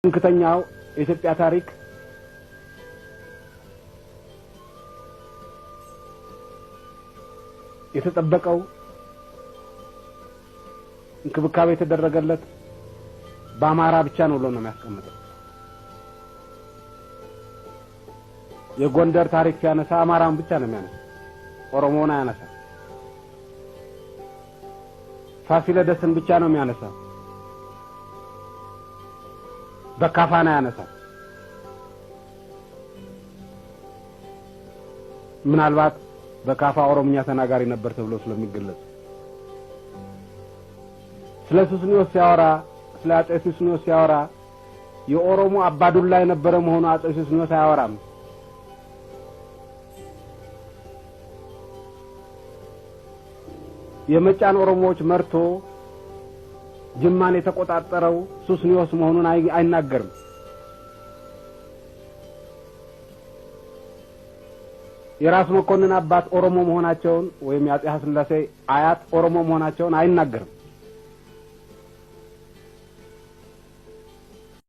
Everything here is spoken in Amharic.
እንክተኛው የኢትዮጵያ ታሪክ የተጠበቀው እንክብካቤ የተደረገለት በአማራ ብቻ ነው ብሎ ነው የሚያስቀምጠው። የጎንደር ታሪክ ሲያነሳ አማራን ብቻ ነው የሚያነሳው፣ ኦሮሞን አያነሳም። ፋሲለደስን ብቻ ነው የሚያነሳው፣ በካፋና ያነሳል። ምናልባት በካፋ ኦሮምኛ ተናጋሪ ነበር ተብሎ ስለሚገለጽ ስለ ሱስንዮስ ሲያወራ ስለ አጼ ሱስንዮስ ሲያወራ የኦሮሞ አባዱላ የነበረ መሆኑ አጼ ሱስንዮስ አያወራም። የመጫን ኦሮሞዎች መርቶ ጅማን የተቆጣጠረው ሱስንዮስ መሆኑን አይናገርም። የራስ መኮንን አባት ኦሮሞ መሆናቸውን ወይም የአጼ ኃይለ ሥላሴ አያት ኦሮሞ መሆናቸውን አይናገርም።